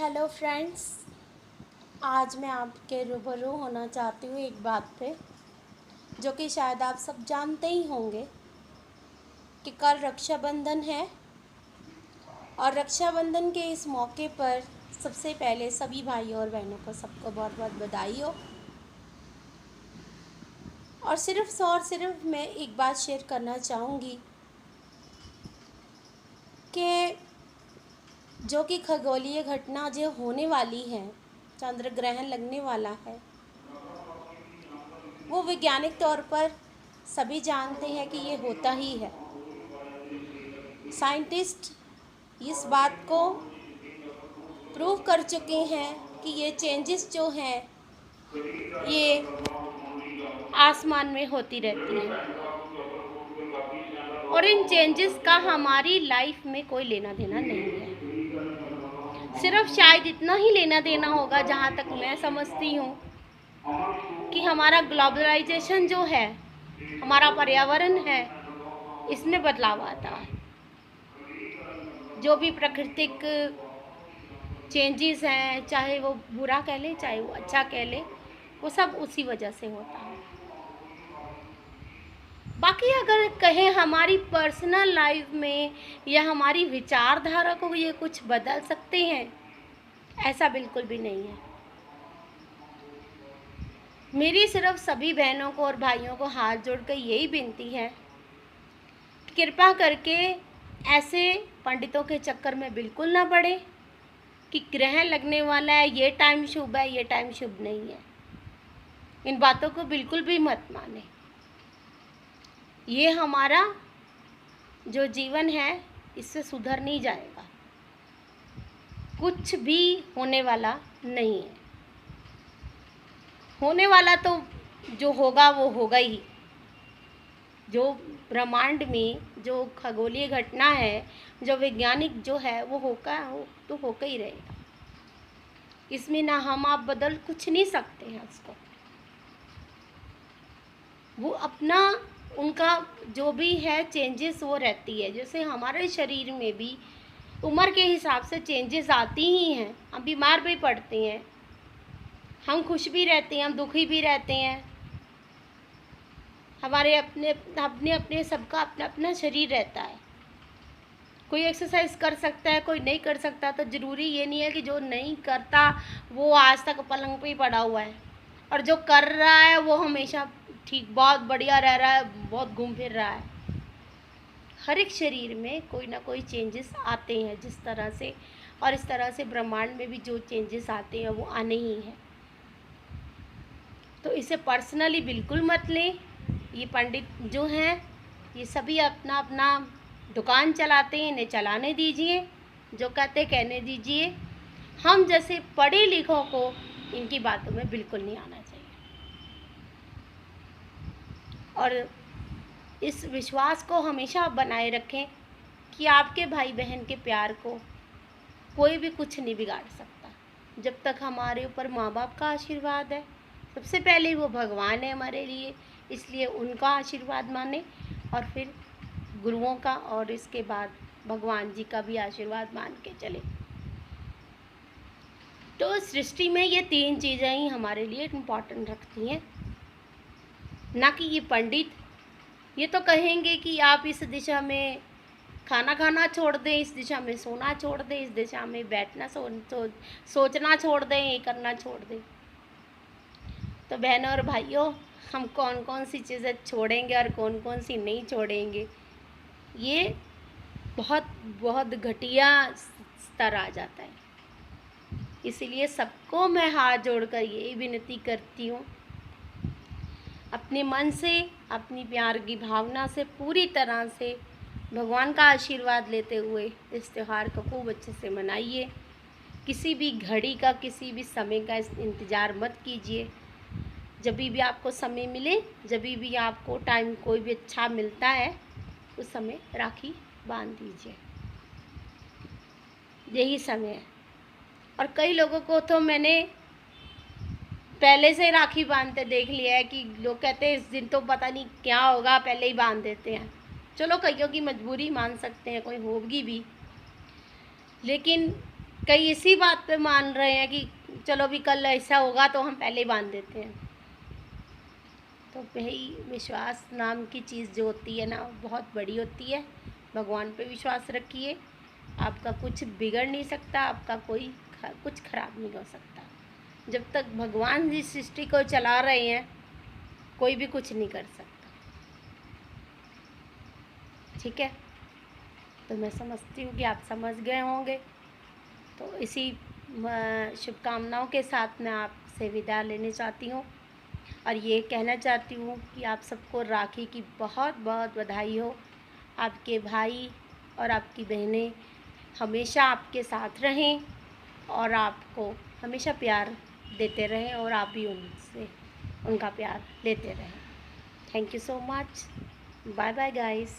Hello friends, आज मैं आपके रूबरू होना चाहती हूँ एक बात पे, जो कि शायद आप सब जानते ही होंगे कि कल रक्षाबंधन है। और रक्षाबंधन के इस मौके पर सबसे पहले सभी भाइयों और बहनों को सबको बहुत बहुत बधाई हो। और सिर्फ मैं एक बात शेयर करना चाहूँगी कि जो कि खगोलीय घटना जो होने वाली है, चंद्र ग्रहण लगने वाला है, वो वैज्ञानिक तौर पर सभी जानते हैं कि ये होता ही है। साइंटिस्ट इस बात को प्रूव कर चुके हैं कि ये चेंजेस जो हैं ये आसमान में होती रहती हैं और इन चेंजेस का हमारी लाइफ में कोई लेना देना नहीं है। सिर्फ शायद इतना ही लेना देना होगा, जहाँ तक मैं समझती हूँ, कि हमारा ग्लोबलाइजेशन जो है, हमारा पर्यावरण है, इसमें बदलाव आता है। जो भी प्राकृतिक चेंजेस हैं, चाहे वो बुरा कह ले चाहे वो अच्छा कह ले, वो सब उसी वजह से होता है। बाकी अगर कहें हमारी पर्सनल लाइफ में या हमारी विचारधारा को ये कुछ बदल सकते हैं, ऐसा बिल्कुल भी नहीं है। मेरी सिर्फ सभी बहनों को और भाइयों को हाथ जोड़कर यही विनती है कि कृपा करके ऐसे पंडितों के चक्कर में बिल्कुल ना पड़े कि ग्रहण लगने वाला है, ये टाइम शुभ है, ये टाइम शुभ नहीं है। इन बातों को बिल्कुल भी मत माने। ये हमारा जो जीवन है इससे सुधर नहीं जाएगा, कुछ भी होने वाला नहीं है। होने वाला तो जो होगा वो होगा ही। जो ब्रह्मांड में जो खगोलीय घटना है, जो वैज्ञानिक जो है, वो तो होकर ही रहेगा। इसमें ना हम आप बदल कुछ नहीं सकते हैं उसको। वो अपना उनका जो भी है चेंजेस वो रहती है। जैसे हमारे शरीर में भी उम्र के हिसाब से चेंजेस आती ही हैं। हम बीमार भी पड़ते हैं, हम खुश भी रहते हैं, हम दुखी भी रहते हैं। हमारे अपने अपने अपने सबका अपना अपना शरीर रहता है। कोई एक्सरसाइज कर सकता है, कोई नहीं कर सकता। तो ज़रूरी ये नहीं है कि जो नहीं करता वो आज तक पलंग पे ही पड़ा हुआ है, और जो कर रहा है वो हमेशा ठीक बहुत बढ़िया रह रहा है, बहुत घूम फिर रहा है। हर एक शरीर में कोई ना कोई चेंजेस आते हैं जिस तरह से, और इस तरह से ब्रह्मांड में भी जो चेंजेस आते हैं वो आने ही हैं। तो इसे पर्सनली बिल्कुल मत लें। ये पंडित जो हैं ये सभी अपना अपना दुकान चलाते हैं, इन्हें चलाने दीजिए, जो कहते कहने दीजिए। हम जैसे पढ़े लिखों को इनकी बातों में बिल्कुल नहीं आना चाहिए। और इस विश्वास को हमेशा बनाए रखें कि आपके भाई बहन के प्यार को कोई भी कुछ नहीं बिगाड़ सकता, जब तक हमारे ऊपर माँ बाप का आशीर्वाद है। सबसे पहले वो भगवान है हमारे लिए, इसलिए उनका आशीर्वाद माने, और फिर गुरुओं का, और इसके बाद भगवान जी का भी आशीर्वाद मान के चले। तो सृष्टि में ये तीन चीज़ें ही हमारे लिए इम्पोर्टेंट रखती हैं, ना कि ये पंडित। ये तो कहेंगे कि आप इस दिशा में खाना खाना छोड़ दें, इस दिशा में सोना छोड़ दें, इस दिशा में बैठना सोचना छोड़ दें, ये करना छोड़ दें। तो बहनों और भाइयों, हम कौन कौन सी चीज़ें छोड़ेंगे और कौन कौन सी नहीं छोड़ेंगे, ये बहुत बहुत घटिया स्तर आ जाता है। इसीलिए सबको मैं हाथ जोड़कर यही विनती करती हूँ, अपने मन से, अपनी प्यार की भावना से पूरी तरह से भगवान का आशीर्वाद लेते हुए इस त्यौहार को खूब अच्छे से मनाइए। किसी भी घड़ी का, किसी भी समय का इंतज़ार मत कीजिए। जब भी आपको समय मिले, जब भी आपको टाइम कोई भी अच्छा मिलता है, उस समय राखी बांध दीजिए। यही समय है। और कई लोगों को तो मैंने पहले से राखी बांधते देख लिया है कि लोग कहते हैं इस दिन तो पता नहीं क्या होगा, पहले ही बांध देते हैं। चलो, कईयों की मजबूरी मान सकते हैं, कोई होगी भी, लेकिन कई इसी बात पे मान रहे हैं कि चलो भी कल ऐसा होगा तो हम पहले ही बांध देते हैं। तो भाई विश्वास नाम की चीज़ जो होती है ना, बहुत बड़ी होती है। भगवान पे विश्वास रखिए, आपका कुछ बिगड़ नहीं सकता, आपका कोई कुछ खराब नहीं हो सकता। जब तक भगवान जिस सृष्टि को चला रहे हैं, कोई भी कुछ नहीं कर सकता। ठीक है, तो मैं समझती हूँ कि आप समझ गए होंगे। तो इसी शुभकामनाओं के साथ मैं आपसे विदा लेने चाहती हूँ और ये कहना चाहती हूँ कि आप सबको राखी की बहुत बहुत बधाई हो। आपके भाई और आपकी बहनें हमेशा आपके साथ रहें और आपको हमेशा प्यार देते रहें और आप भी उनसे उनका प्यार लेते रहें। Thank you so much. Bye bye guys.